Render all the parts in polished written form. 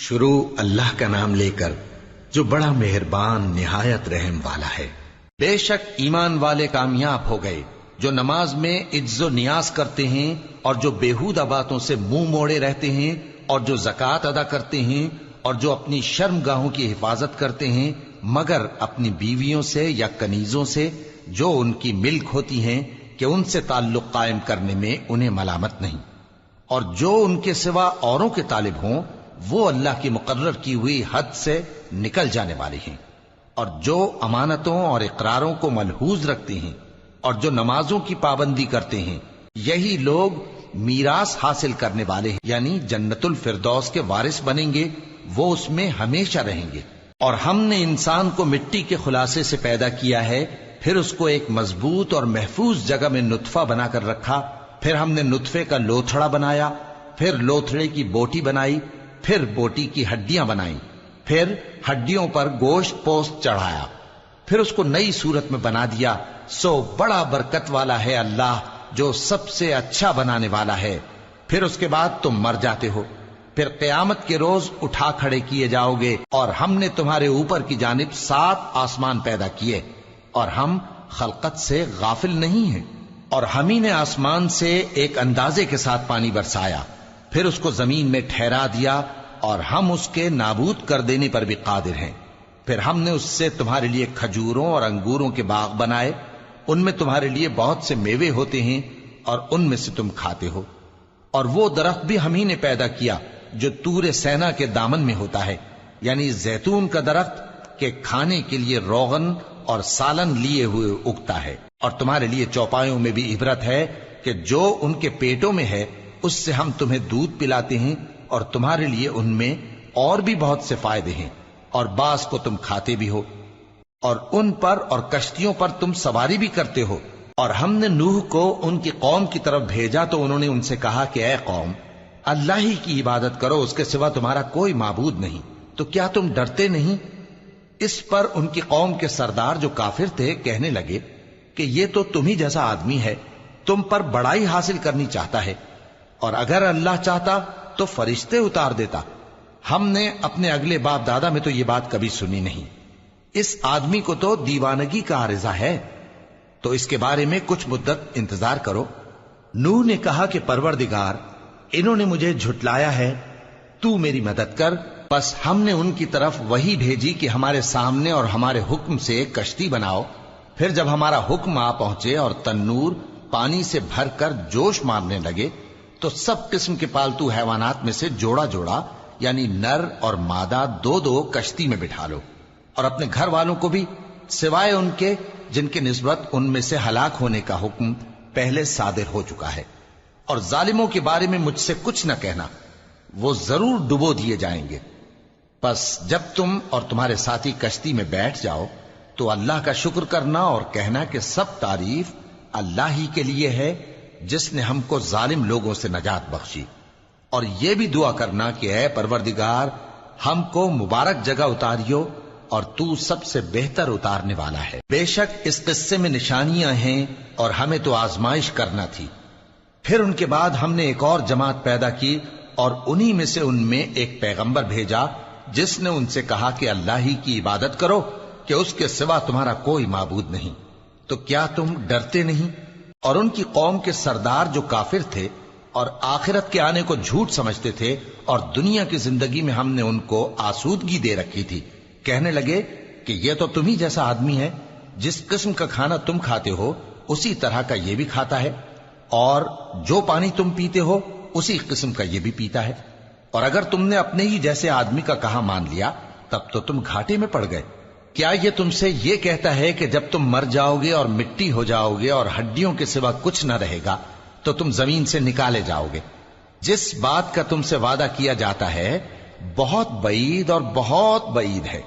شروع اللہ کا نام لے کر جو بڑا مہربان نہایت رحم والا ہے۔ بے شک ایمان والے کامیاب ہو گئے جو نماز میں عجز و نیاز کرتے ہیں اور جو بیہودہ باتوں سے منہ موڑے رہتے ہیں اور جو زکوٰۃ ادا کرتے ہیں اور جو اپنی شرم گاہوں کی حفاظت کرتے ہیں مگر اپنی بیویوں سے یا کنیزوں سے جو ان کی ملک ہوتی ہیں کہ ان سے تعلق قائم کرنے میں انہیں ملامت نہیں، اور جو ان کے سوا اوروں کے طالب ہوں وہ اللہ کی مقرر کی ہوئی حد سے نکل جانے والے ہیں، اور جو امانتوں اور اقراروں کو ملحوظ رکھتے ہیں اور جو نمازوں کی پابندی کرتے ہیں یہی لوگ میراث حاصل کرنے والے ہیں، یعنی جنت الفردوس کے وارث بنیں گے، وہ اس میں ہمیشہ رہیں گے۔ اور ہم نے انسان کو مٹی کے خلاصے سے پیدا کیا ہے، پھر اس کو ایک مضبوط اور محفوظ جگہ میں نطفہ بنا کر رکھا، پھر ہم نے نطفے کا لوتھڑا بنایا، پھر لوتھڑے کی بوٹی بنائی، پھر بوٹی کی ہڈیاں بنائیں، پھر ہڈیوں پر گوشت پوست چڑھایا، پھر اس کو نئی صورت میں بنا دیا۔ سو بڑا برکت والا ہے اللہ جو سب سے اچھا بنانے والا ہے۔ پھر اس کے بعد تم مر جاتے ہو، پھر قیامت کے روز اٹھا کھڑے کیے جاؤ گے، اور ہم نے تمہارے اوپر کی جانب 7 آسمان پیدا کیے، اور ہم خلقت سے غافل نہیں ہیں۔ اور ہم ہی نے آسمان سے ایک اندازے کے ساتھ پانی برسایا، پھر اس کو زمین میں ٹھہرا دیا، اور ہم اس کے نابود کر دینے پر بھی قادر ہیں۔ پھر ہم نے اس سے تمہارے لیے کھجوروں اور انگوروں کے باغ بنائے، ان میں تمہارے لیے بہت سے میوے ہوتے ہیں اور ان میں سے تم کھاتے ہو۔ اور وہ درخت بھی ہم ہی نے پیدا کیا جو طور سینا کے دامن میں ہوتا ہے، یعنی زیتون کا درخت کہ کھانے کے لیے روغن اور سالن لیے ہوئے اگتا ہے۔ اور تمہارے لیے چوپایوں میں بھی عبرت ہے کہ جو ان کے پیٹوں میں ہے اس سے ہم تمہیں دودھ پلاتے ہیں، اور تمہارے لیے ان میں اور بھی بہت سے فائدے ہیں، اور بعض کو تم کھاتے بھی ہو، اور ان پر اور کشتیوں پر تم سواری بھی کرتے ہو۔ اور ہم نے نوح کو ان کی قوم کی طرف بھیجا تو انہوں نے ان سے کہا کہ اے قوم، اللہ ہی کی عبادت کرو، اس کے سوا تمہارا کوئی معبود نہیں، تو کیا تم ڈرتے نہیں؟ اس پر ان کی قوم کے سردار جو کافر تھے کہنے لگے کہ یہ تو تم ہی جیسا آدمی ہے، تم پر بڑائی حاصل کرنی چاہتا ہے، اور اگر اللہ چاہتا تو فرشتے اتار دیتا۔ ہم نے اپنے اگلے باپ دادا میں تو یہ بات کبھی سنی نہیں، اس آدمی کو تو دیوانگی کا عارضہ ہے، تو اس کے بارے میں کچھ مدت انتظار کرو۔ نوح نے کہا کہ پروردگار، انہوں نے مجھے جھٹلایا ہے، تو میری مدد کر۔ بس ہم نے ان کی طرف وحی بھیجی کہ ہمارے سامنے اور ہمارے حکم سے ایک کشتی بناؤ، پھر جب ہمارا حکم آ پہنچے اور تنور پانی سے بھر کر جوش مارنے لگے تو سب قسم کے پالتو حیوانات میں سے جوڑا جوڑا یعنی نر اور مادہ 2 کشتی میں بٹھا لو، اور اپنے گھر والوں کو بھی سوائے ان کے جن کے نسبت ان میں سے ہلاک ہونے کا حکم پہلے صادر ہو چکا ہے۔ اور ظالموں کے بارے میں مجھ سے کچھ نہ کہنا، وہ ضرور ڈبو دیے جائیں گے۔ بس جب تم اور تمہارے ساتھی کشتی میں بیٹھ جاؤ تو اللہ کا شکر کرنا اور کہنا کہ سب تعریف اللہ ہی کے لیے ہے جس نے ہم کو ظالم لوگوں سے نجات بخشی، اور یہ بھی دعا کرنا کہ اے پروردگار ہم کو مبارک جگہ اتاریو، اور تو سب سے بہتر اتارنے والا ہے۔ بے شک اس قصے میں نشانیاں ہیں اور ہمیں تو آزمائش کرنا تھی۔ پھر ان کے بعد ہم نے ایک اور جماعت پیدا کی، اور انہی میں سے ان میں ایک پیغمبر بھیجا جس نے ان سے کہا کہ اللہ ہی کی عبادت کرو کہ اس کے سوا تمہارا کوئی معبود نہیں، تو کیا تم ڈرتے نہیں؟ اور ان کی قوم کے سردار جو کافر تھے اور آخرت کے آنے کو جھوٹ سمجھتے تھے اور دنیا کی زندگی میں ہم نے ان کو آسودگی دے رکھی تھی، کہنے لگے کہ یہ تو تم ہی جیسا آدمی ہے، جس قسم کا کھانا تم کھاتے ہو اسی طرح کا یہ بھی کھاتا ہے، اور جو پانی تم پیتے ہو اسی قسم کا یہ بھی پیتا ہے، اور اگر تم نے اپنے ہی جیسے آدمی کا کہا مان لیا تب تو تم گھاٹے میں پڑ گئے۔ کیا یہ تم سے یہ کہتا ہے کہ جب تم مر جاؤ گے اور مٹی ہو جاؤ گے اور ہڈیوں کے سوا کچھ نہ رہے گا تو تم زمین سے نکالے جاؤ گے؟ جس بات کا تم سے وعدہ کیا جاتا ہے بہت بعید اور بہت بعید ہے۔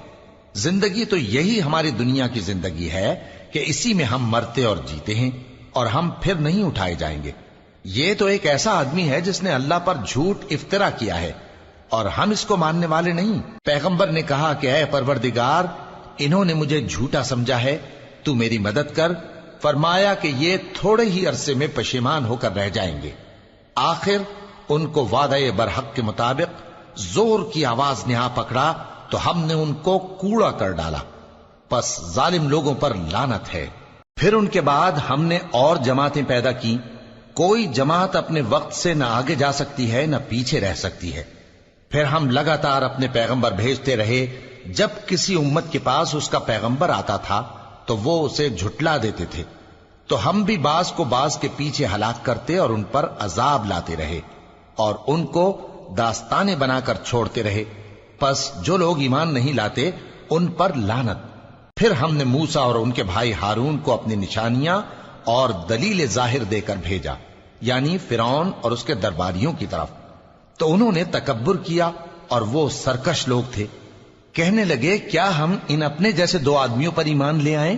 زندگی تو یہی ہماری دنیا کی زندگی ہے کہ اسی میں ہم مرتے اور جیتے ہیں، اور ہم پھر نہیں اٹھائے جائیں گے۔ یہ تو ایک ایسا آدمی ہے جس نے اللہ پر جھوٹ افطرا کیا ہے، اور ہم اس کو ماننے والے نہیں۔ پیغمبر نے کہا کہ اے پروردگار، انہوں نے مجھے جھوٹا سمجھا ہے، تو میری مدد کر۔ فرمایا کہ یہ تھوڑے ہی عرصے میں پشیمان ہو کر رہ جائیں گے، آخر ان کو وعدہ برحق کے مطابق زور کی آواز نے آ پکڑا تو ہم نے ان کو کوڑا کر ڈالا، پس ظالم لوگوں پر لعنت ہے۔ پھر ان کے بعد ہم نے اور جماعتیں پیدا کی، کوئی جماعت اپنے وقت سے نہ آگے جا سکتی ہے نہ پیچھے رہ سکتی ہے۔ پھر ہم لگاتار اپنے پیغمبر بھیجتے رہے، جب کسی امت کے پاس اس کا پیغمبر آتا تھا تو وہ اسے جھٹلا دیتے تھے، تو ہم بھی بعض کو بعض کے پیچھے ہلاک کرتے اور ان پر عذاب لاتے رہے اور ان کو داستانیں بنا کر چھوڑتے رہے۔ پس جو لوگ ایمان نہیں لاتے ان پر لعنت۔ پھر ہم نے موسیٰ اور ان کے بھائی ہارون کو اپنی نشانیاں اور دلیل ظاہر دے کر بھیجا، یعنی فرعون اور اس کے درباریوں کی طرف، تو انہوں نے تکبر کیا اور وہ سرکش لوگ تھے۔ کہنے لگے کیا ہم ان اپنے جیسے دو آدمیوں پر ایمان لے آئیں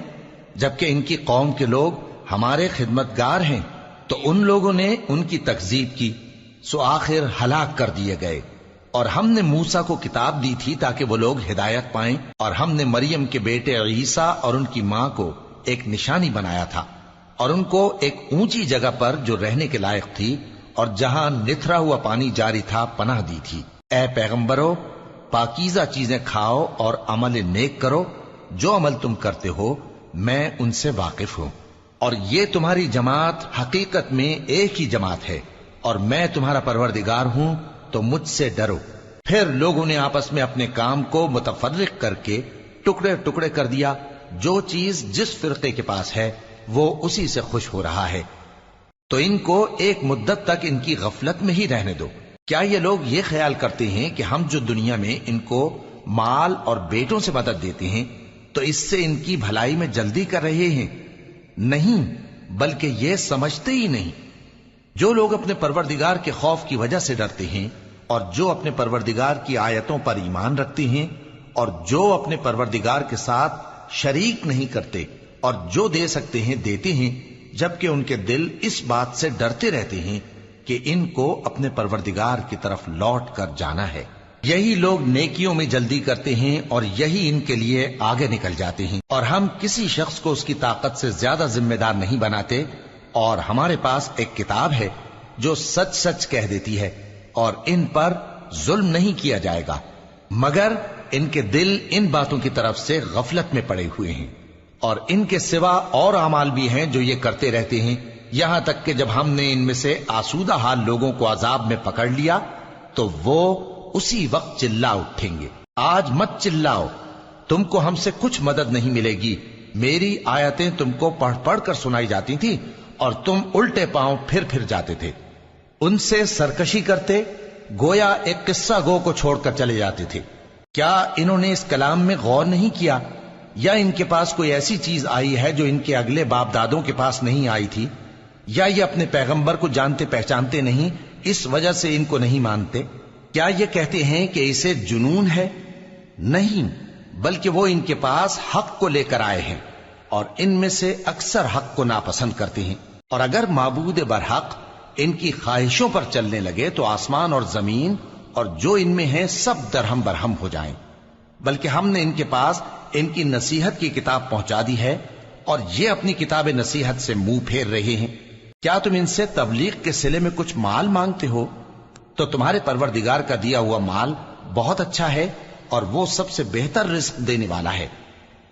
جبکہ ان کی قوم کے لوگ ہمارے خدمتگار ہیں؟ تو ان لوگوں نے ان کی تکذیب کی، سو آخر ہلاک کر دیے گئے۔ اور ہم نے موسیٰ کو کتاب دی تھی تاکہ وہ لوگ ہدایت پائیں، اور ہم نے مریم کے بیٹے عیسیٰ اور ان کی ماں کو ایک نشانی بنایا تھا اور ان کو ایک اونچی جگہ پر جو رہنے کے لائق تھی اور جہاں نتھرا ہوا پانی جاری تھا پناہ دی تھی۔ اے پیغمبرو، پاکیزہ چیزیں کھاؤ اور عمل نیک کرو، جو عمل تم کرتے ہو میں ان سے واقف ہوں، اور یہ تمہاری جماعت حقیقت میں ایک ہی جماعت ہے، اور میں تمہارا پروردگار ہوں تو مجھ سے ڈرو۔ پھر لوگوں نے آپس میں اپنے کام کو متفرق کر کے ٹکڑے ٹکڑے کر دیا، جو چیز جس فرقے کے پاس ہے وہ اسی سے خوش ہو رہا ہے، تو ان کو ایک مدت تک ان کی غفلت میں ہی رہنے دو۔ کیا یہ لوگ یہ خیال کرتے ہیں کہ ہم جو دنیا میں ان کو مال اور بیٹوں سے مدد دیتے ہیں تو اس سے ان کی بھلائی میں جلدی کر رہے ہیں؟ نہیں، بلکہ یہ سمجھتے ہی نہیں۔ جو لوگ اپنے پروردگار کے خوف کی وجہ سے ڈرتے ہیں اور جو اپنے پروردگار کی آیتوں پر ایمان رکھتے ہیں اور جو اپنے پروردگار کے ساتھ شریک نہیں کرتے اور جو دے سکتے ہیں دیتے ہیں، جبکہ ان کے دل اس بات سے ڈرتے رہتے ہیں کہ ان کو اپنے پروردگار کی طرف لوٹ کر جانا ہے، یہی لوگ نیکیوں میں جلدی کرتے ہیں اور یہی ان کے لیے آگے نکل جاتے ہیں۔ اور ہم کسی شخص کو اس کی طاقت سے زیادہ ذمہ دار نہیں بناتے، اور ہمارے پاس ایک کتاب ہے جو سچ سچ کہہ دیتی ہے، اور ان پر ظلم نہیں کیا جائے گا، مگر ان کے دل ان باتوں کی طرف سے غفلت میں پڑے ہوئے ہیں۔ اور ان کے سوا اور اعمال بھی ہیں جو یہ کرتے رہتے ہیں، یہاں تک کہ جب ہم نے ان میں سے آسودہ حال لوگوں کو عذاب میں پکڑ لیا تو وہ اسی وقت چلا اٹھیں گے۔ آج مت چلاؤ، تم کو ہم سے کچھ مدد نہیں ملے گی، میری آیتیں تم کو پڑھ پڑھ کر سنائی جاتی تھی اور تم الٹے پاؤں پھر جاتے تھے، ان سے سرکشی کرتے، گویا ایک قصہ گو کو چھوڑ کر چلے جاتے تھے۔ کیا انہوں نے اس کلام میں غور نہیں کیا، یا ان کے پاس کوئی ایسی چیز آئی ہے جو ان کے اگلے باپ دادوں کے پاس نہیں آئی تھی، یا یہ اپنے پیغمبر کو جانتے پہچانتے نہیں اس وجہ سے ان کو نہیں مانتے؟ کیا یہ کہتے ہیں کہ اسے جنون ہے؟ نہیں، بلکہ وہ ان کے پاس حق کو لے کر آئے ہیں، اور ان میں سے اکثر حق کو ناپسند کرتے ہیں۔ اور اگر معبود برحق ان کی خواہشوں پر چلنے لگے تو آسمان اور زمین اور جو ان میں ہیں سب درہم برہم ہو جائیں۔ بلکہ ہم نے ان کے پاس ان کی نصیحت کی کتاب پہنچا دی ہے، اور یہ اپنی کتاب نصیحت سے منہ پھیر رہے ہیں۔ کیا تم ان سے تبلیغ کے صلے میں کچھ مال مانگتے ہو؟ تو تمہارے پروردگار کا دیا ہوا مال بہت اچھا ہے، اور وہ سب سے بہتر رزق دینے والا ہے،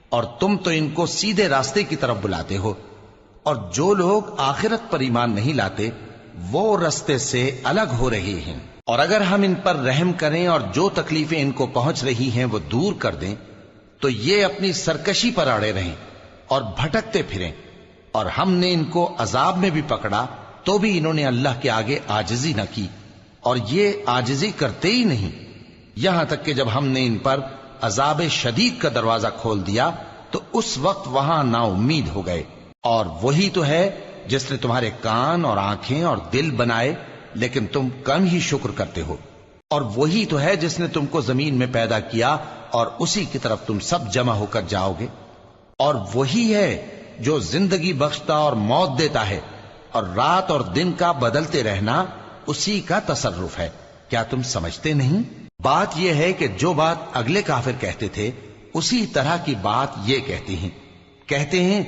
اور تم تو ان کو سیدھے راستے کی طرف بلاتے ہو۔ اور جو لوگ آخرت پر ایمان نہیں لاتے وہ راستے سے الگ ہو رہے ہیں۔ اور اگر ہم ان پر رحم کریں اور جو تکلیفیں ان کو پہنچ رہی ہیں وہ دور کر دیں تو یہ اپنی سرکشی پر اڑے رہیں اور بھٹکتے پھریں، اور ہم نے ان کو عذاب میں بھی پکڑا تو بھی انہوں نے اللہ کے آگے عاجزی نہ کی، اور یہ عاجزی کرتے ہی نہیں، یہاں تک کہ جب ہم نے ان پر عذاب شدید کا دروازہ کھول دیا تو اس وقت وہاں نا امید ہو گئے۔ اور وہی تو ہے جس نے تمہارے کان اور آنکھیں اور دل بنائے، لیکن تم کم ہی شکر کرتے ہو۔ اور وہی تو ہے جس نے تم کو زمین میں پیدا کیا اور اسی کی طرف تم سب جمع ہو کر جاؤ گے۔ اور وہی ہے جو زندگی بخشتا اور موت دیتا ہے، اور رات اور دن کا بدلتے رہنا اسی کا تصرف ہے۔ کیا تم سمجھتے نہیں؟ بات یہ ہے کہ جو بات اگلے کافر کہتے تھے اسی طرح کی بات یہ کہتے ہیں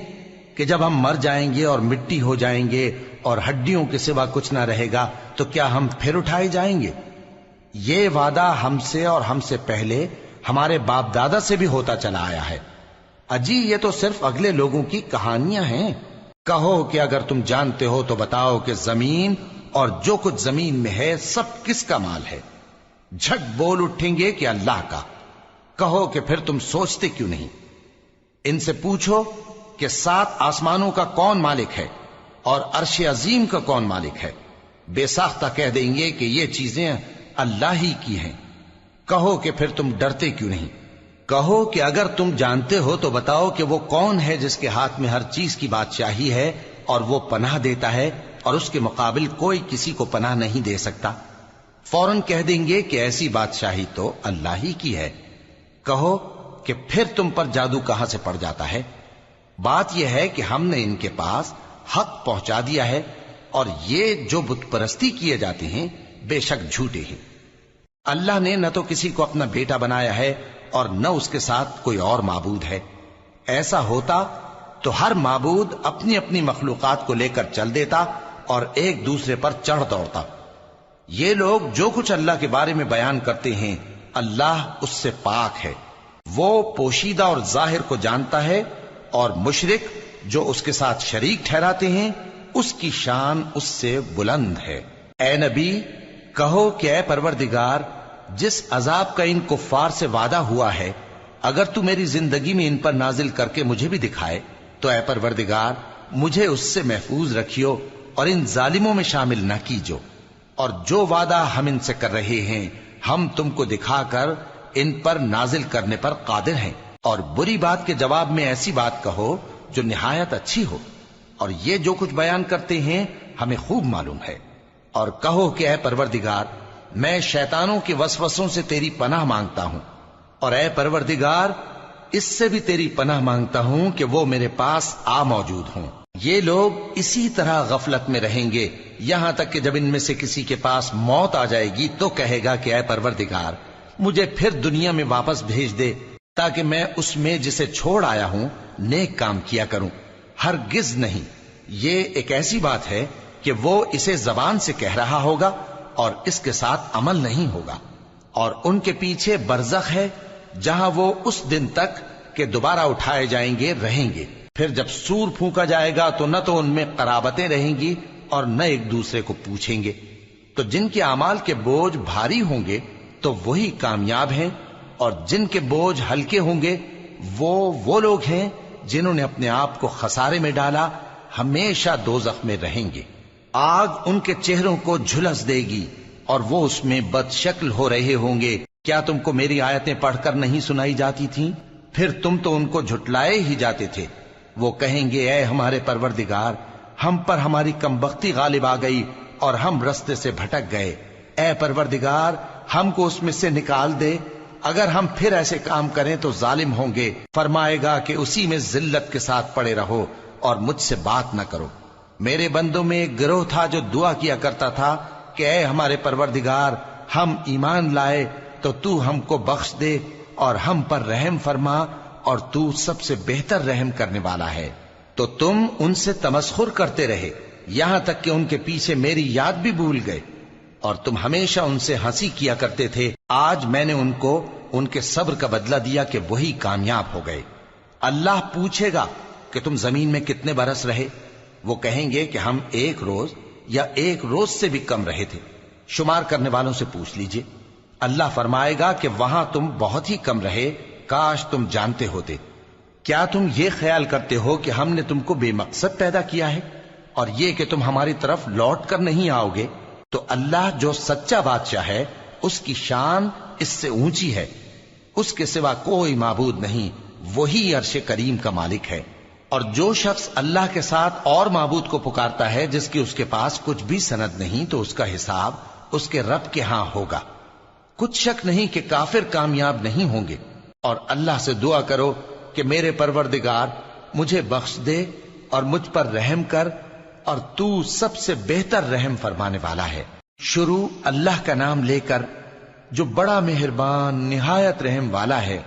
کہ جب ہم مر جائیں گے اور مٹی ہو جائیں گے اور ہڈیوں کے سوا کچھ نہ رہے گا تو کیا ہم پھر اٹھائے جائیں گے؟ یہ وعدہ ہم سے اور ہم سے پہلے ہمارے باپ دادا سے بھی ہوتا چلا آیا ہے۔ اجی یہ تو صرف اگلے لوگوں کی کہانیاں ہیں۔ کہو کہ اگر تم جانتے ہو تو بتاؤ کہ زمین اور جو کچھ زمین میں ہے سب کس کا مال ہے؟ جھٹ بول اٹھیں گے کہ اللہ کا۔ کہو کہ پھر تم سوچتے کیوں نہیں؟ ان سے پوچھو کہ 7 آسمانوں کا کون مالک ہے اور عرش عظیم کا کون مالک ہے؟ بے ساختہ کہہ دیں گے کہ یہ چیزیں اللہ ہی کی ہیں۔ کہو کہ پھر تم ڈرتے کیوں نہیں؟ کہو کہ اگر تم جانتے ہو تو بتاؤ کہ وہ کون ہے جس کے ہاتھ میں ہر چیز کی بادشاہی ہے اور وہ پناہ دیتا ہے اور اس کے مقابل کوئی کسی کو پناہ نہیں دے سکتا؟ فوراً کہہ دیں گے کہ ایسی بادشاہی تو اللہ ہی کی ہے۔ کہو کہ پھر تم پر جادو کہاں سے پڑ جاتا ہے؟ بات یہ ہے کہ ہم نے ان کے پاس حق پہنچا دیا ہے اور یہ جو بت پرستی کیے جاتے ہیں بے شک جھوٹے ہیں۔ اللہ نے نہ تو کسی کو اپنا بیٹا بنایا ہے اور نہ اس کے ساتھ کوئی اور معبود ہے۔ ایسا ہوتا تو ہر معبود اپنی اپنی مخلوقات کو لے کر چل دیتا اور ایک دوسرے پر چڑھ دوڑتا۔ یہ لوگ جو کچھ اللہ کے بارے میں بیان کرتے ہیں اللہ اس سے پاک ہے، وہ پوشیدہ اور ظاہر کو جانتا ہے، اور مشرک جو اس کے ساتھ شریک ٹھہراتے ہیں اس کی شان اس سے بلند ہے۔ اے نبی کہو کہ اے پروردگار، جس عذاب کا ان کفار سے وعدہ ہوا ہے اگر تو میری زندگی میں ان پر نازل کر کے مجھے بھی دکھائے تو اے پروردگار مجھے اس سے محفوظ رکھیو اور ان ظالموں میں شامل نہ کیجو، اور جو وعدہ ہم ان سے کر رہے ہیں ہم تم کو دکھا کر ان پر نازل کرنے پر قادر ہیں۔ اور بری بات کے جواب میں ایسی بات کہو جو نہایت اچھی ہو، اور یہ جو کچھ بیان کرتے ہیں ہمیں خوب معلوم ہے۔ اور کہو کہ اے پروردگار میں شیطانوں کے وسوسوں سے تیری پناہ مانگتا ہوں، اور اے پروردگار اس سے بھی تیری پناہ مانگتا ہوں کہ وہ میرے پاس آ موجود ہوں۔ یہ لوگ اسی طرح غفلت میں رہیں گے یہاں تک کہ جب ان میں سے کسی کے پاس موت آ جائے گی تو کہے گا کہ اے پروردگار مجھے پھر دنیا میں واپس بھیج دے تاکہ میں اس میں جسے چھوڑ آیا ہوں نیک کام کیا کروں۔ ہرگز نہیں، یہ ایک ایسی بات ہے کہ وہ اسے زبان سے کہہ رہا ہوگا اور اس کے ساتھ عمل نہیں ہوگا، اور ان کے پیچھے برزخ ہے جہاں وہ اس دن تک کہ دوبارہ اٹھائے جائیں گے رہیں گے۔ پھر جب سور پھونکا جائے گا تو نہ تو ان میں قرابتیں رہیں گی اور نہ ایک دوسرے کو پوچھیں گے۔ تو جن کے اعمال کے بوجھ بھاری ہوں گے تو وہی کامیاب ہیں، اور جن کے بوجھ ہلکے ہوں گے وہ لوگ ہیں جنہوں نے اپنے آپ کو خسارے میں ڈالا، ہمیشہ دوزخ میں رہیں گے۔ آگ ان کے چہروں کو جھلس دے گی اور وہ اس میں بد شکل ہو رہے ہوں گے۔ کیا تم کو میری آیتیں پڑھ کر نہیں سنائی جاتی تھیں؟ پھر تم تو ان کو جھٹلائے ہی جاتے تھے۔ وہ کہیں گے اے ہمارے پروردگار ہم پر ہماری کمبختی غالب آ گئی اور ہم رستے سے بھٹک گئے، اے پروردگار ہم کو اس میں سے نکال دے، اگر ہم پھر ایسے کام کریں تو ظالم ہوں گے۔ فرمائے گا کہ اسی میں ذلت کے ساتھ پڑے رہو اور مجھ سے بات نہ کرو۔ میرے بندوں میں ایک گروہ تھا جو دعا کیا کرتا تھا کہ اے ہمارے پروردگار ہم ایمان لائے تو تو ہم کو بخش دے اور ہم پر رحم فرما، اور تو سب سے بہتر رحم کرنے والا ہے۔ تو تم ان سے تمسخر کرتے رہے یہاں تک کہ ان کے پیچھے میری یاد بھی بھول گئے، اور تم ہمیشہ ان سے ہنسی کیا کرتے تھے۔ آج میں نے ان کو ان کے صبر کا بدلہ دیا کہ وہی کامیاب ہو گئے۔ اللہ پوچھے گا کہ تم زمین میں کتنے برس رہے؟ وہ کہیں گے کہ ہم 1 روز یا 1 روز سے بھی کم رہے تھے۔ شمار کرنے والوں سے پوچھ لیجئے۔ اللہ فرمائے گا کہ وہاں تم بہت ہی کم رہے، کاش تم جانتے ہوتے۔ کیا تم یہ خیال کرتے ہو کہ ہم نے تم کو بے مقصد پیدا کیا ہے اور یہ کہ تم ہماری طرف لوٹ کر نہیں آؤ گے؟ تو اللہ جو سچا بادشاہ ہے اس کی شان اس سے اونچی ہے، اس کے سوا کوئی معبود نہیں، وہی عرش کریم کا مالک ہے۔ اور جو شخص اللہ کے ساتھ اور معبود کو پکارتا ہے جس کی اس کے پاس کچھ بھی سند نہیں تو اس کا حساب اس کے رب کے ہاں ہوگا۔ کچھ شک نہیں کہ کافر کامیاب نہیں ہوں گے۔ اور اللہ سے دعا کرو کہ میرے پروردگار مجھے بخش دے اور مجھ پر رحم کر، اور تو سب سے بہتر رحم فرمانے والا ہے۔ شروع اللہ کا نام لے کر جو بڑا مہربان نہایت رحم والا ہے۔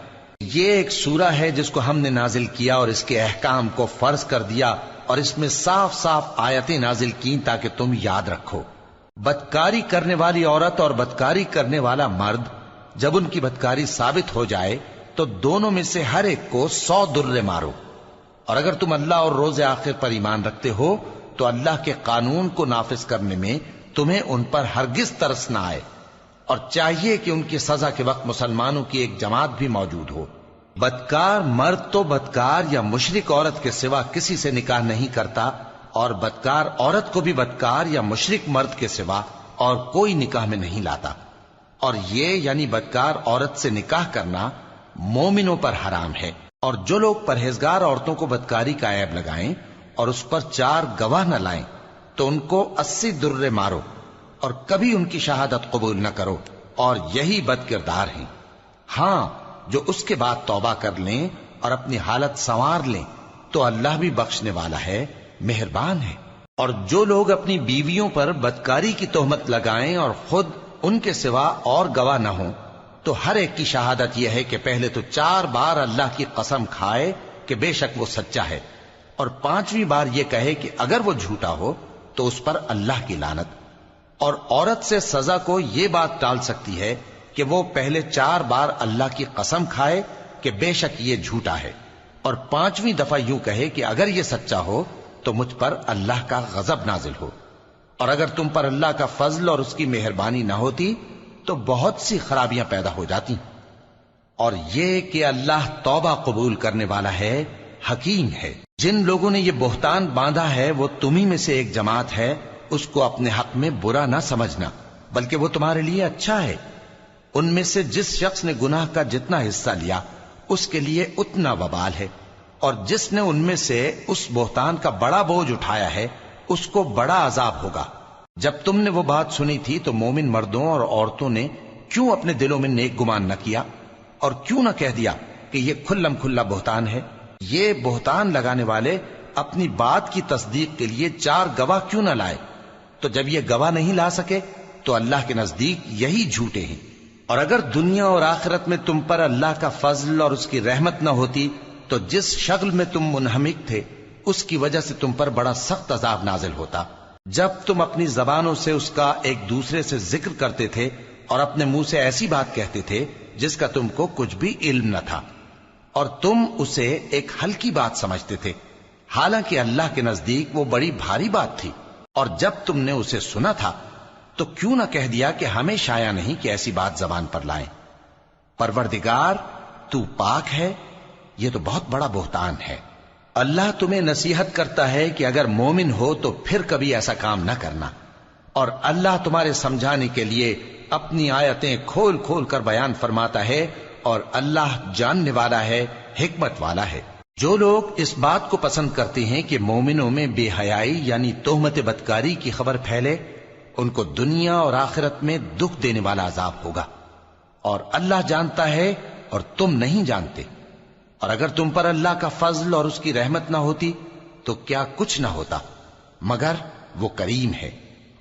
یہ ایک سورہ ہے جس کو ہم نے نازل کیا اور اس کے احکام کو فرض کر دیا، اور اس میں صاف صاف آیتیں نازل کی تاکہ تم یاد رکھو۔ بدکاری کرنے والی عورت اور بدکاری کرنے والا مرد جب ان کی بدکاری ثابت ہو جائے تو دونوں میں سے ہر ایک کو 100 درے مارو. اور اگر تم اللہ اور روز آخر پر ایمان رکھتے ہو تو اللہ کے قانون کو نافذ کرنے میں تمہیں ان پر ہرگز ترس نہ آئے، اور چاہیے کہ ان کی سزا کے وقت مسلمانوں کی ایک جماعت بھی موجود ہو. بدکار مرد تو بدکار یا مشرک عورت کے سوا کسی سے نکاح نہیں کرتا، اور بدکار عورت کو بھی بدکار یا مشرک مرد کے سوا اور کوئی نکاح میں نہیں لاتا. اور یہ یعنی بدکار عورت سے نکاح کرنا مومنوں پر حرام ہے. اور جو لوگ پرہیزگار عورتوں کو بدکاری کا عیب لگائیں اور اس پر 4 گواہ نہ لائیں تو ان کو 80 درے مارو، اور کبھی ان کی شہادت قبول نہ کرو، اور یہی بد کردار ہیں. ہاں، جو اس کے بعد توبہ کر لیں اور اپنی حالت سنوار لیں تو اللہ بھی بخشنے والا ہے، مہربان ہے. اور جو لوگ اپنی بیویوں پر بدکاری کی تہمت لگائیں اور خود ان کے سوا اور گواہ نہ ہوں تو ہر ایک کی شہادت یہ ہے کہ پہلے تو 4 بار اللہ کی قسم کھائے کہ بے شک وہ سچا ہے، اور 5ویں بار یہ کہے کہ اگر وہ جھوٹا ہو تو اس پر اللہ کی لعنت. اور عورت سے سزا کو یہ بات ٹال سکتی ہے کہ وہ پہلے 4 بار اللہ کی قسم کھائے کہ بے شک یہ جھوٹا ہے، اور 5ویں دفعہ یوں کہے کہ اگر یہ سچا ہو تو مجھ پر اللہ کا غضب نازل ہو. اور اگر تم پر اللہ کا فضل اور اس کی مہربانی نہ ہوتی تو بہت سی خرابیاں پیدا ہو جاتی. اور یہ کہ اللہ توبہ قبول کرنے والا ہے، حکیم ہے. جن لوگوں نے یہ بہتان باندھا ہے وہ تمہیں میں سے ایک جماعت ہے، اس کو اپنے حق میں برا نہ سمجھنا، بلکہ وہ تمہارے لیے اچھا ہے. ان میں سے جس شخص نے گناہ کا جتنا حصہ لیا اس کے لیے اتنا وبال ہے، اور جس نے ان میں سے اس بہتان کا بڑا بوجھ اٹھایا ہے اس کو بڑا عذاب ہوگا. جب تم نے وہ بات سنی تھی تو مومن مردوں اور عورتوں نے کیوں اپنے دلوں میں نیک گمان نہ کیا، اور کیوں نہ کہہ دیا کہ یہ کھلم کھلا بہتان ہے؟ یہ بہتان لگانے والے اپنی بات کی تصدیق کے لیے 4 گواہ کیوں نہ لائے؟ تو جب یہ گواہ نہیں لا سکے تو اللہ کے نزدیک یہی جھوٹے ہیں. اور اگر دنیا اور آخرت میں تم پر اللہ کا فضل اور اس کی رحمت نہ ہوتی تو جس شغل میں تم منہمک تھے اس کی وجہ سے تم پر بڑا سخت عذاب نازل ہوتا. جب تم اپنی زبانوں سے اس کا ایک دوسرے سے ذکر کرتے تھے اور اپنے منہ سے ایسی بات کہتے تھے جس کا تم کو کچھ بھی علم نہ تھا، اور تم اسے ایک ہلکی بات سمجھتے تھے، حالانکہ اللہ کے نزدیک وہ بڑی بھاری بات تھی. اور جب تم نے اسے سنا تھا تو کیوں نہ کہہ دیا کہ ہمیں شایع نہیں کہ ایسی بات زبان پر لائیں؟ پروردگار تو پاک ہے، یہ تو بہت بڑا بہتان ہے. اللہ تمہیں نصیحت کرتا ہے کہ اگر مومن ہو تو پھر کبھی ایسا کام نہ کرنا، اور اللہ تمہارے سمجھانے کے لیے اپنی آیتیں کھول کھول کر بیان فرماتا ہے، اور اللہ جاننے والا ہے، حکمت والا ہے. جو لوگ اس بات کو پسند کرتے ہیں کہ مومنوں میں بے حیائی یعنی تہمت بدکاری کی خبر پھیلے، ان کو دنیا اور آخرت میں دکھ دینے والا عذاب ہوگا. اور اللہ جانتا ہے اور تم نہیں جانتے. اور اگر تم پر اللہ کا فضل اور اس کی رحمت نہ ہوتی تو کیا کچھ نہ ہوتا، مگر وہ کریم ہے.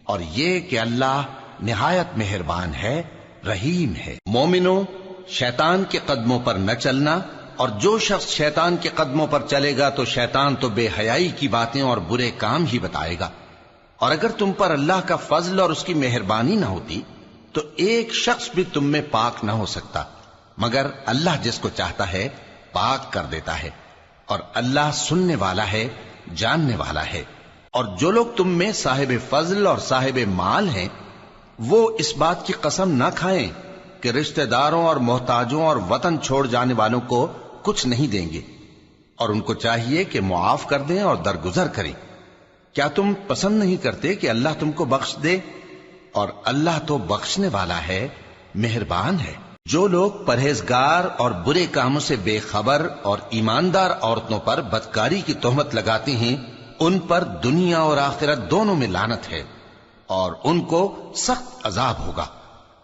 اور یہ کہ اللہ نہایت مہربان ہے، رحیم ہے. مومنوں، شیطان کے قدموں پر نہ چلنا، اور جو شخص شیطان کے قدموں پر چلے گا تو شیطان تو بے حیائی کی باتیں اور برے کام ہی بتائے گا. اور اگر تم پر اللہ کا فضل اور اس کی مہربانی نہ ہوتی تو ایک شخص بھی تم میں پاک نہ ہو سکتا، مگر اللہ جس کو چاہتا ہے پاک کر دیتا ہے. اور اللہ سننے والا ہے، جاننے والا ہے. اور جو لوگ تم میں صاحب فضل اور صاحب مال ہیں وہ اس بات کی قسم نہ کھائیں کہ رشتہ داروں اور محتاجوں اور وطن چھوڑ جانے والوں کو کچھ نہیں دیں گے، اور ان کو چاہیے کہ معاف کر دیں اور درگزر کریں. کیا تم پسند نہیں کرتے کہ اللہ تم کو بخش دے؟ اور اللہ تو بخشنے والا ہے، مہربان ہے. جو لوگ پرہیزگار اور برے کاموں سے بے خبر اور ایماندار عورتوں پر بدکاری کی تہمت لگاتے ہیں ان پر دنیا اور آخرت دونوں میں لعنت ہے، اور ان کو سخت عذاب ہوگا.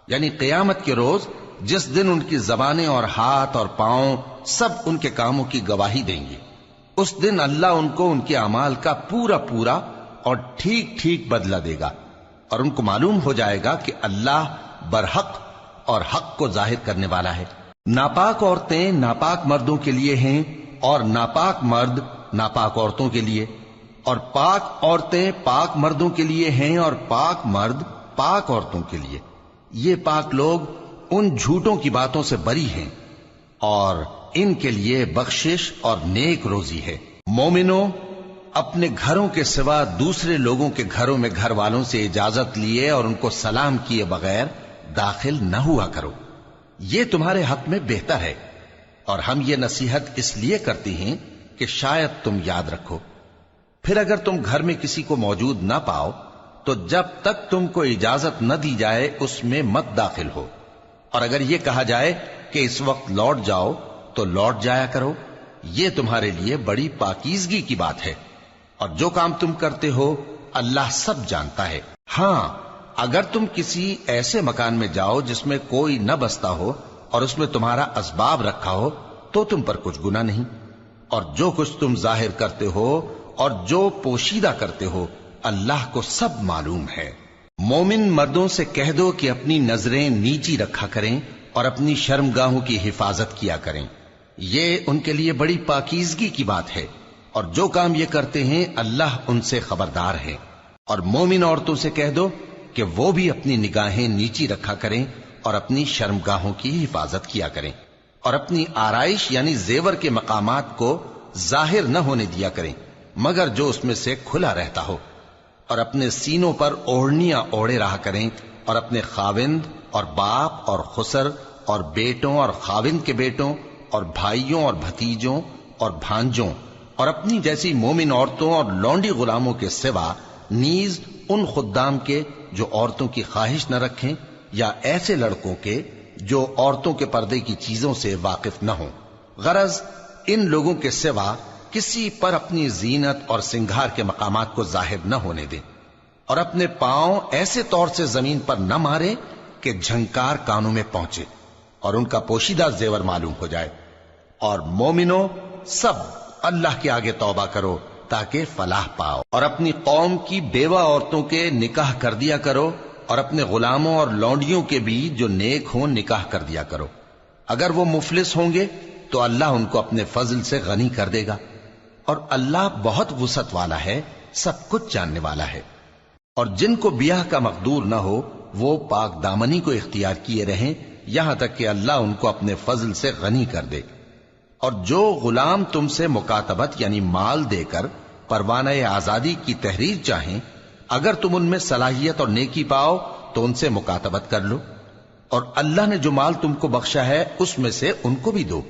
یعنی قیامت کے روز جس دن ان کی زبانیں اور ہاتھ اور پاؤں سب ان کے کاموں کی گواہی دیں گے، اس دن اللہ ان کو ان کے اعمال کا پورا پورا اور ٹھیک ٹھیک بدلہ دے گا، اور ان کو معلوم ہو جائے گا کہ اللہ برحق اور حق کو ظاہر کرنے والا ہے. ناپاک عورتیں ناپاک مردوں کے لیے ہیں اور ناپاک مرد ناپاک عورتوں کے لیے، اور پاک عورتیں پاک مردوں کے لیے ہیں اور پاک مرد پاک عورتوں کے لیے، یہ پاک لوگ ان جھوٹوں کی باتوں سے بری ہیں اور ان کے لیے بخشش اور نیک روزی ہے۔ مومنوں، اپنے گھروں کے سوا دوسرے لوگوں کے گھروں میں گھر والوں سے اجازت لیے اور ان کو سلام کیے بغیر داخل نہ ہوا کرو، یہ تمہارے حق میں بہتر ہے، اور ہم یہ نصیحت اس لیے کرتے ہیں کہ شاید تم یاد رکھو۔ پھر اگر تم گھر میں کسی کو موجود نہ پاؤ تو جب تک تم کو اجازت نہ دی جائے اس میں مت داخل ہو، اور اگر یہ کہا جائے کہ اس وقت لوٹ جاؤ تو لوٹ جایا کرو، یہ تمہارے لیے بڑی پاکیزگی کی بات ہے، اور جو کام تم کرتے ہو اللہ سب جانتا ہے۔ ہاں، اگر تم کسی ایسے مکان میں جاؤ جس میں کوئی نہ بستا ہو اور اس میں تمہارا اسباب رکھا ہو تو تم پر کچھ گناہ نہیں، اور جو کچھ تم ظاہر کرتے ہو اور جو پوشیدہ کرتے ہو اللہ کو سب معلوم ہے۔ مومن مردوں سے کہہ دو کہ اپنی نظریں نیچی رکھا کریں اور اپنی شرمگاہوں کی حفاظت کیا کریں، یہ ان کے لیے بڑی پاکیزگی کی بات ہے، اور جو کام یہ کرتے ہیں اللہ ان سے خبردار ہے۔ اور مومن عورتوں سے کہہ دو کہ وہ بھی اپنی نگاہیں نیچی رکھا کریں اور اپنی شرمگاہوں کی حفاظت کیا کریں، اور اپنی آرائش یعنی زیور کے مقامات کو ظاہر نہ ہونے دیا کریں مگر جو اس میں سے کھلا رہتا ہو، اور اپنے سینوں پر اوڑھنیاں اوڑھے رہا کریں، اور اپنے خاوند اور باپ اور خسر اور بیٹوں اور خاوند کے بیٹوں اور بھائیوں اور بھتیجوں اور بھانجوں اور اپنی جیسی مومن عورتوں اور لونڈی غلاموں کے سوا نیز ان خدام کے جو عورتوں کی خواہش نہ رکھیں، یا ایسے لڑکوں کے جو عورتوں کے پردے کی چیزوں سے واقف نہ ہوں۔ غرض ان لوگوں کے سوا کسی پر اپنی زینت اور سنگھار کے مقامات کو ظاہر نہ ہونے دیں، اور اپنے پاؤں ایسے طور سے زمین پر نہ مارے کہ جھنکار کانوں میں پہنچے اور ان کا پوشیدہ زیور معلوم ہو جائے۔ اور مومنوں، سب اللہ کے آگے توبہ کرو تاکہ فلاح پاؤ، اور اپنی قوم کی بیوہ عورتوں کے نکاح کر دیا کرو، اور اپنے غلاموں اور لونڈیوں کے بھی جو نیک ہوں نکاح کر دیا کرو۔ اگر وہ مفلس ہوں گے تو اللہ ان کو اپنے فضل سے غنی کر دے گا، اور اللہ بہت وسعت والا ہے، سب کچھ جاننے والا ہے۔ اور جن کو بیاہ کا مقدور نہ ہو وہ پاک دامنی کو اختیار کیے رہیں یہاں تک کہ اللہ ان کو اپنے فضل سے غنی کر دے۔ اور جو غلام تم سے مکاتبت یعنی مال دے کر پروانہ آزادی کی تحریر چاہیں، اگر تم ان میں صلاحیت اور نیکی پاؤ تو ان سے مکاتبت کر لو، اور اللہ نے جو مال تم کو بخشا ہے اس میں سے ان کو بھی دو۔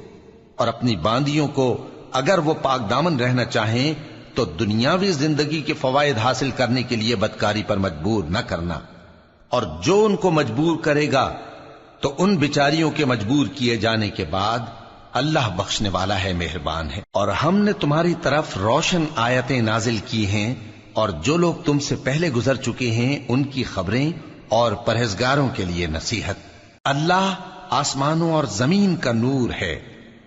اور اپنی باندیوں کو اگر وہ پاک دامن رہنا چاہیں تو دنیاوی زندگی کے فوائد حاصل کرنے کے لیے بدکاری پر مجبور نہ کرنا، اور جو ان کو مجبور کرے گا تو ان بیچاریوں کے مجبور کیے جانے کے بعد اللہ بخشنے والا ہے، مہربان ہے۔ اور ہم نے تمہاری طرف روشن آیتیں نازل کی ہیں، اور جو لوگ تم سے پہلے گزر چکے ہیں ان کی خبریں اور پرہیزگاروں کے لیے نصیحت۔ اللہ آسمانوں اور زمین کا نور ہے،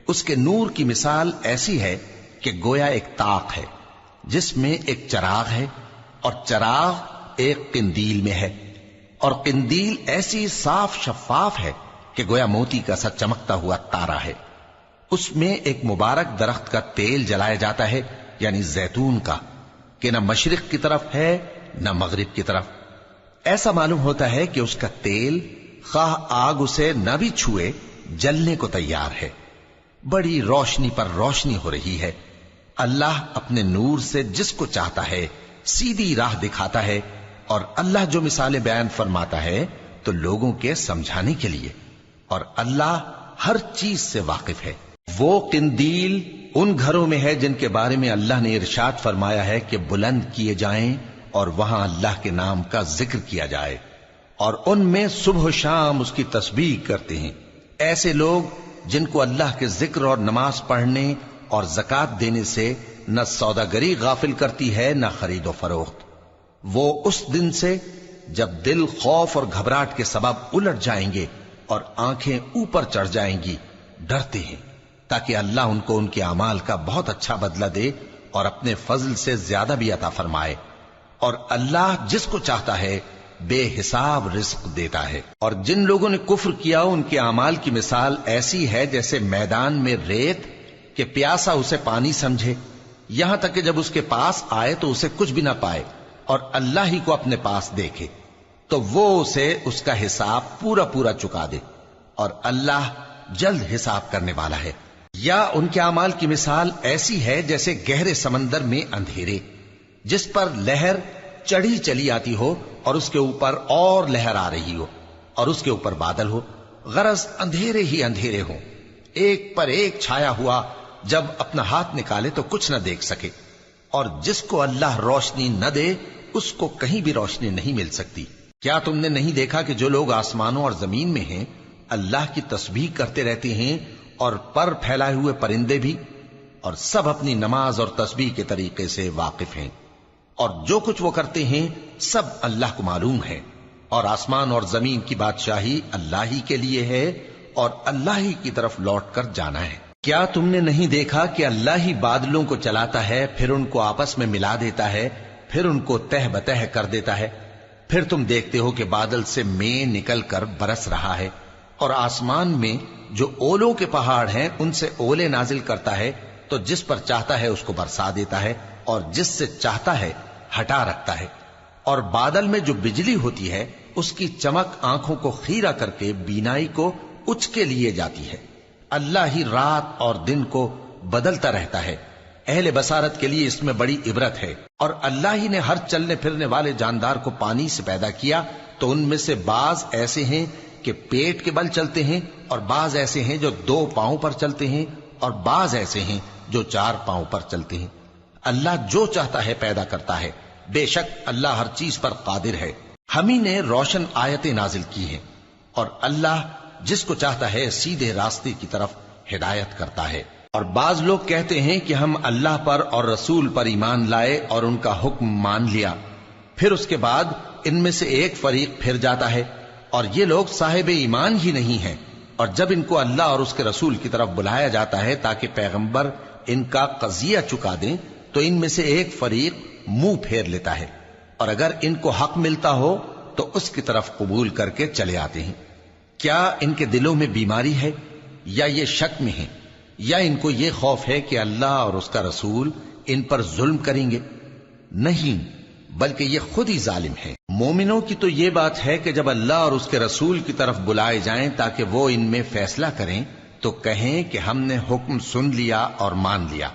اس کے نور کی مثال ایسی ہے کہ گویا ایک طاق ہے جس میں ایک چراغ ہے، اور چراغ ایک قندیل میں ہے، اور قندیل ایسی صاف شفاف ہے کہ گویا موتی کا سا چمکتا ہوا تارا ہے۔ اس میں ایک مبارک درخت کا تیل جلایا جاتا ہے یعنی زیتون کا، کہ نہ مشرق کی طرف ہے نہ مغرب کی طرف۔ ایسا معلوم ہوتا ہے کہ اس کا تیل خواہ آگ اسے نہ بھی چھوئے جلنے کو تیار ہے، بڑی روشنی پر روشنی ہو رہی ہے۔ اللہ اپنے نور سے جس کو چاہتا ہے سیدھی راہ دکھاتا ہے، اور اللہ جو مثالیں بیان فرماتا ہے تو لوگوں کے سمجھانے کے لیے، اور اللہ ہر چیز سے واقف ہے۔ وہ قندیل ان گھروں میں ہے جن کے بارے میں اللہ نے ارشاد فرمایا ہے کہ بلند کیے جائیں اور وہاں اللہ کے نام کا ذکر کیا جائے، اور ان میں صبح و شام اس کی تسبیح کرتے ہیں۔ ایسے لوگ جن کو اللہ کے ذکر اور نماز پڑھنے اور زکوٰۃ دینے سے نہ سوداگری غافل کرتی ہے نہ خرید و فروخت، وہ اس دن سے جب دل خوف اور گھبراہٹ کے سبب الٹ جائیں گے اور آنکھیں اوپر چڑھ جائیں گی ڈرتے ہیں، تاکہ اللہ ان کو ان کے اعمال کا بہت اچھا بدلہ دے اور اپنے فضل سے زیادہ بھی عطا فرمائے۔ اور اللہ جس کو چاہتا ہے بے حساب رزق دیتا ہے۔ اور جن لوگوں نے کفر کیا ان کے اعمال کی مثال ایسی ہے جیسے میدان میں ریت کہ پیاسا اسے پانی سمجھے، یہاں تک کہ جب اس کے پاس آئے تو اسے کچھ بھی نہ پائے اور اللہ ہی کو اپنے پاس دیکھے۔ تو وہ اسے اس کا حساب پورا پورا چکا دے، اور اللہ جلد حساب کرنے والا ہے۔ یا ان کے اعمال کی مثال ایسی ہے جیسے گہرے سمندر میں اندھیرے، جس پر لہر چڑھی چلی آتی ہو اور اس کے اوپر اور لہر آ رہی ہو اور اس کے اوپر بادل ہو، غرض اندھیرے ہی اندھیرے ہوں، ایک پر ایک چھایا ہوا، جب اپنا ہاتھ نکالے تو کچھ نہ دیکھ سکے، اور جس کو اللہ روشنی نہ دے اس کو کہیں بھی روشنی نہیں مل سکتی۔ کیا تم نے نہیں دیکھا کہ جو لوگ آسمانوں اور زمین میں ہیں اللہ کی تسبیح کرتے رہتے ہیں، اور پر پھیلائے ہوئے پرندے بھی، اور سب اپنی نماز اور تسبیح کے طریقے سے واقف ہیں، اور جو کچھ وہ کرتے ہیں سب اللہ کو معلوم ہے، اور آسمان اور زمین کی بادشاہی اللہ ہی کے لیے ہے، اور اللہ ہی کی طرف لوٹ کر جانا ہے۔ کیا تم نے نہیں دیکھا کہ اللہ ہی بادلوں کو چلاتا ہے، پھر ان کو آپس میں ملا دیتا ہے، پھر ان کو تہ بتہ کر دیتا ہے، پھر تم دیکھتے ہو کہ بادل سے مے نکل کر برس رہا ہے، اور آسمان میں جو اولوں کے پہاڑ ہیں ان سے اولے نازل کرتا ہے، تو جس پر چاہتا ہے اس کو برسا دیتا ہے، اور جس سے چاہتا ہے ہٹا رکھتا ہے، اور بادل میں جو بجلی ہوتی ہے اس کی چمک آنکھوں کو خیرہ کر کے بینائی کو اچکے لیے جاتی ہے۔ اللہ ہی رات اور دن کو بدلتا رہتا ہے، اہل بصارت کے لیے اس میں بڑی عبرت ہے۔ اور اللہ ہی نے ہر چلنے پھرنے والے جاندار کو پانی سے پیدا کیا، تو ان میں سے بعض ایسے ہیں کہ پیٹ کے بل چلتے ہیں، اور بعض ایسے ہیں جو 2 پاؤں پر چلتے ہیں، اور بعض ایسے ہیں جو 4 پاؤں پر چلتے ہیں۔ اللہ جو چاہتا ہے پیدا کرتا ہے، بے شک اللہ ہر چیز پر قادر ہے۔ ہم ہی نے روشن آیتیں نازل کی ہیں، اور اللہ جس کو چاہتا ہے سیدھے راستے کی طرف ہدایت کرتا ہے۔ اور بعض لوگ کہتے ہیں کہ ہم اللہ پر اور رسول پر ایمان لائے اور ان کا حکم مان لیا، پھر اس کے بعد ان میں سے ایک فریق پھر جاتا ہے، اور یہ لوگ صاحب ایمان ہی نہیں ہیں، اور جب ان کو اللہ اور اس کے رسول کی طرف بلایا جاتا ہے تاکہ پیغمبر ان کا قضیہ چکا دیں، تو ان میں سے ایک فریق منہ پھیر لیتا ہے، اور اگر ان کو حق ملتا ہو تو اس کی طرف قبول کر کے چلے آتے ہیں۔ کیا ان کے دلوں میں بیماری ہے، یا یہ شک میں ہیں، یا ان کو یہ خوف ہے کہ اللہ اور اس کا رسول ان پر ظلم کریں گے؟ نہیں، بلکہ یہ خود ہی ظالم ہیں۔ مومنوں کی تو یہ بات ہے کہ جب اللہ اور اس کے رسول کی طرف بلائے جائیں تاکہ وہ ان میں فیصلہ کریں، تو کہیں کہ ہم نے حکم سن لیا اور مان لیا،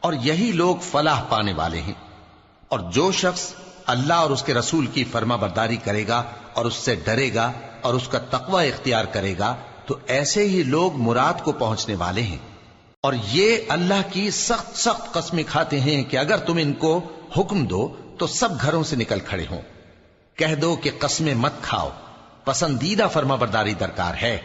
اور یہی لوگ فلاح پانے والے ہیں۔ اور جو شخص اللہ اور اس کے رسول کی فرما برداری کرے گا اور اس سے ڈرے گا اور اس کا تقوی اختیار کرے گا، تو ایسے ہی لوگ مراد کو پہنچنے والے ہیں۔ اور یہ اللہ کی سخت سخت قسمیں کھاتے ہیں کہ اگر تم ان کو حکم دو تو سب گھروں سے نکل کھڑے ہوں۔ کہہ دو کہ قسمیں مت کھاؤ، پسندیدہ فرما برداری درکار ہے،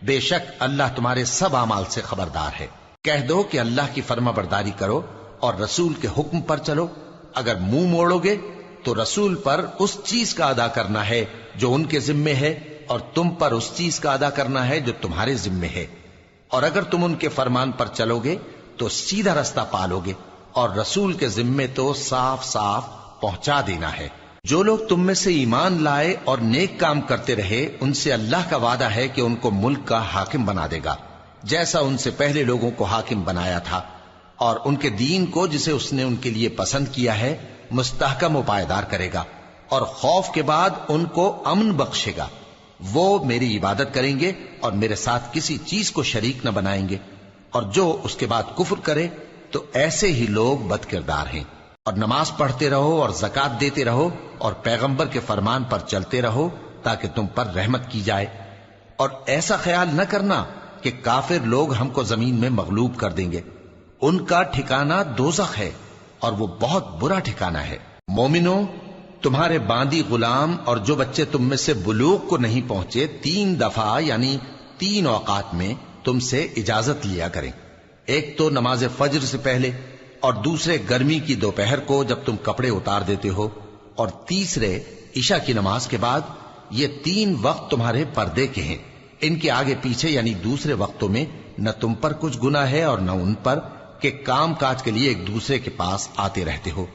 بے شک اللہ تمہارے سب اعمال سے خبردار ہے۔ کہہ دو کہ اللہ کی فرما برداری کرو اور رسول کے حکم پر چلو، اگر منہ موڑو گے تو رسول پر اس چیز کا ادا کرنا ہے جو ان کے ذمے ہے، اور تم پر اس چیز کا ادا کرنا ہے جو تمہارے ذمے ہے، اور اگر تم ان کے فرمان پر چلو گے تو سیدھا رستہ پالو گے، اور رسول کے ذمے تو صاف صاف پہنچا دینا ہے۔ جو لوگ تم میں سے ایمان لائے اور نیک کام کرتے رہے، ان سے اللہ کا وعدہ ہے کہ ان کو ملک کا حاکم بنا دے گا، جیسا ان سے پہلے لوگوں کو حاکم بنایا تھا، اور ان کے دین کو جسے اس نے ان کے لیے پسند کیا ہے مستحکم و پائیدار کرے گا، اور خوف کے بعد ان کو امن بخشے گا۔ وہ میری عبادت کریں گے اور میرے ساتھ کسی چیز کو شریک نہ بنائیں گے، اور جو اس کے بعد کفر کرے تو ایسے ہی لوگ بد کردار ہیں۔ اور نماز پڑھتے رہو اور زکوٰۃ دیتے رہو اور پیغمبر کے فرمان پر چلتے رہو تاکہ تم پر رحمت کی جائے، اور ایسا خیال نہ کرنا کہ کافر لوگ ہم کو زمین میں مغلوب کر دیں گے، ان کا ٹھکانہ دوزخ ہے اور وہ بہت برا ٹھکانہ ہے۔ مومنوں، تمہارے باندی غلام اور جو بچے تم میں سے بلوغ کو نہیں پہنچے 3 دفعہ یعنی 3 اوقات میں تم سے اجازت لیا کریں، ایک تو نماز فجر سے پہلے، اور دوسرے گرمی کی دوپہر کو جب تم کپڑے اتار دیتے ہو، اور تیسرے عشاء کی نماز کے بعد۔ یہ 3 وقت تمہارے پردے کے ہیں، ان کے آگے پیچھے یعنی دوسرے وقتوں میں نہ تم پر کچھ گناہ ہے اور نہ ان پر، کہ کام کاج کے لیے ایک دوسرے کے پاس آتے رہتے ہو۔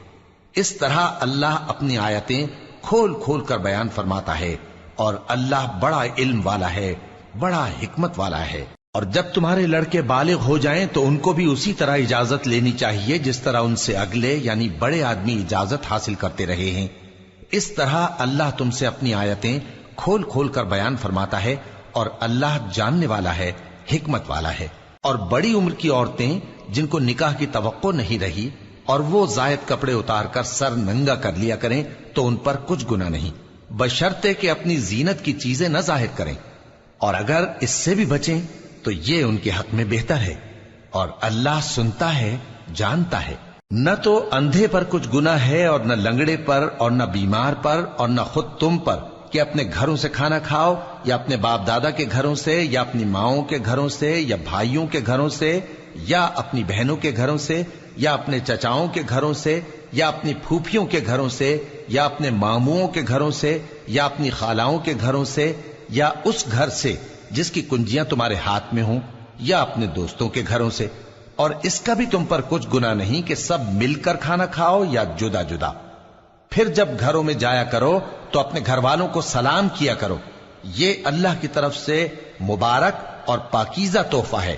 اس طرح اللہ اپنی آیتیں کھول کھول کر بیان فرماتا ہے، اور اللہ بڑا علم والا ہے، بڑا حکمت والا ہے۔ اور جب تمہارے لڑکے بالغ ہو جائیں تو ان کو بھی اسی طرح اجازت لینی چاہیے جس طرح ان سے اگلے یعنی بڑے آدمی اجازت حاصل کرتے رہے ہیں۔ اس طرح اللہ تم سے اپنی آیتیں کھول کھول کر بیان فرماتا ہے، اور اللہ جاننے والا ہے، حکمت والا ہے۔ اور بڑی عمر کی عورتیں جن کو نکاح کی توقع نہیں رہی اور وہ زائد کپڑے اتار کر سر ننگا کر لیا کریں تو ان پر کچھ گناہ نہیں، بشرطے کہ اپنی زینت کی چیزیں نہ ظاہر کریں، اور اگر اس سے بھی بچیں تو یہ ان کے حق میں بہتر ہے، اور اللہ سنتا ہے، جانتا ہے۔ نہ تو اندھے پر کچھ گناہ ہے، اور نہ لنگڑے پر، اور نہ بیمار پر، اور نہ خود تم پر کہ اپنے گھروں سے کھانا کھاؤ، یا اپنے باپ دادا کے گھروں سے، یا اپنی ماؤں کے گھروں سے، یا بھائیوں کے گھروں سے، یا اپنی بہنوں کے گھروں سے، یا اپنے چچاؤں کے گھروں سے، یا اپنی پھوپھیوں کے گھروں سے، یا اپنے ماموؤں کے گھروں سے، یا اپنی خالاؤں کے گھروں سے، یا اس گھر سے جس کی کنجیاں تمہارے ہاتھ میں ہوں، یا اپنے دوستوں کے گھروں سے۔ اور اس کا بھی تم پر کچھ گناہ نہیں کہ سب مل کر کھانا کھاؤ یا جدا جدا۔ پھر جب گھروں میں جایا کرو تو اپنے گھر والوں کو سلام کیا کرو، یہ اللہ کی طرف سے مبارک اور پاکیزہ تحفہ ہے۔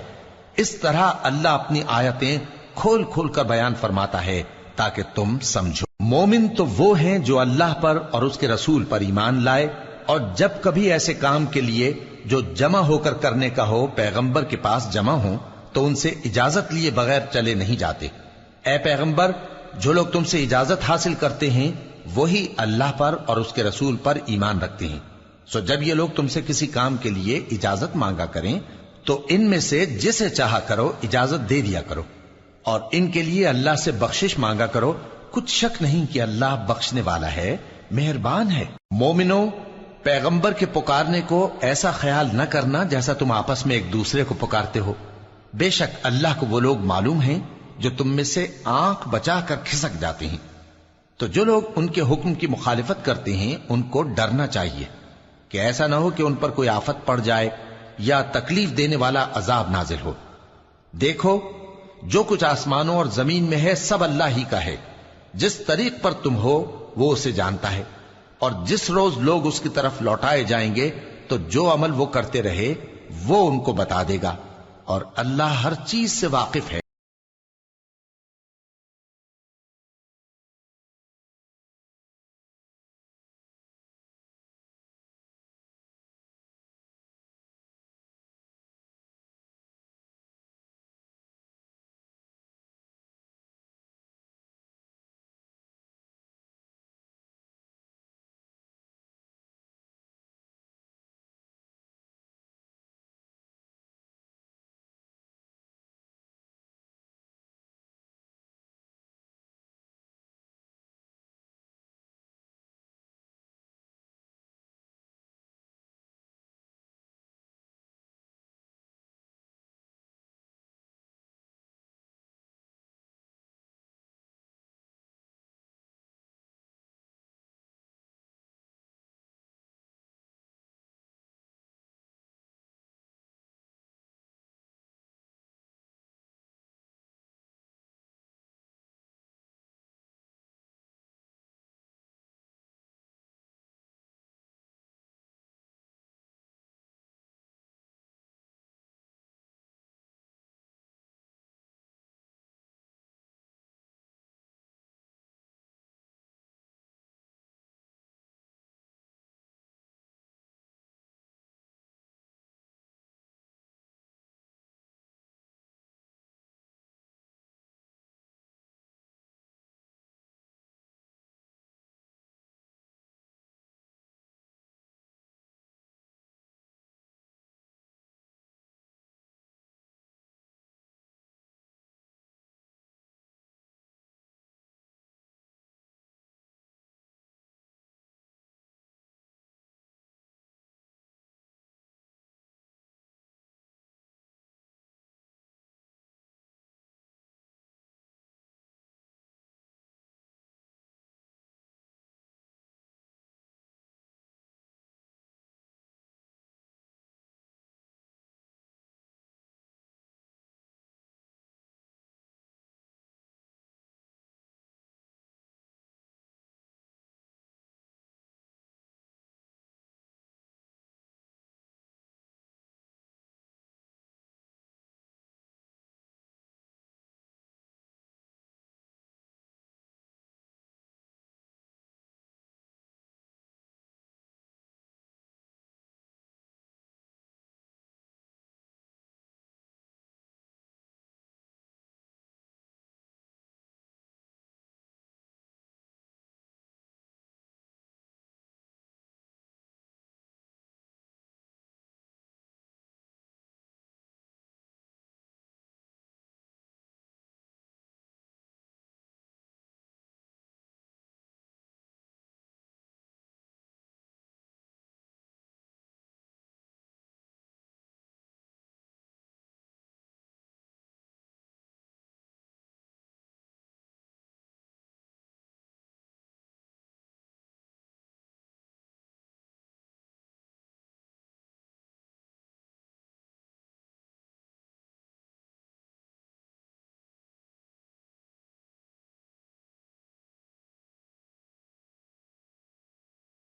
اس طرح اللہ اپنی آیتیں کھول کھول کر بیان فرماتا ہے تاکہ تم سمجھو۔ مومن تو وہ ہیں جو اللہ پر اور اس کے رسول پر ایمان لائے، اور جب کبھی ایسے کام کے لیے جو جمع ہو کر کرنے کا ہو پیغمبر کے پاس جمع ہوں تو ان سے اجازت لیے بغیر چلے نہیں جاتے۔ اے پیغمبر، جو لوگ تم سے اجازت حاصل کرتے ہیں وہی اللہ پر اور اس کے رسول پر ایمان رکھتے ہیں، سو جب یہ لوگ تم سے کسی کام کے لیے اجازت مانگا کریں تو ان میں سے جسے چاہا کرو اجازت دے دیا کرو، اور ان کے لیے اللہ سے بخشش مانگا کرو، کچھ شک نہیں کہ اللہ بخشنے والا ہے، مہربان ہے۔ مومنو، پیغمبر کے پکارنے کو ایسا خیال نہ کرنا جیسا تم آپس میں ایک دوسرے کو پکارتے ہو، بے شک اللہ کو وہ لوگ معلوم ہیں جو تم میں سے آنکھ بچا کر کھسک جاتے ہیں۔ تو جو لوگ ان کے حکم کی مخالفت کرتے ہیں ان کو ڈرنا چاہیے کہ ایسا نہ ہو کہ ان پر کوئی آفت پڑ جائے یا تکلیف دینے والا عذاب نازل ہو۔ دیکھو، جو کچھ آسمانوں اور زمین میں ہے سب اللہ ہی کا ہے، جس طریق پر تم ہو وہ اسے جانتا ہے، اور جس روز لوگ اس کی طرف لوٹائے جائیں گے تو جو عمل وہ کرتے رہے وہ ان کو بتا دے گا، اور اللہ ہر چیز سے واقف ہے۔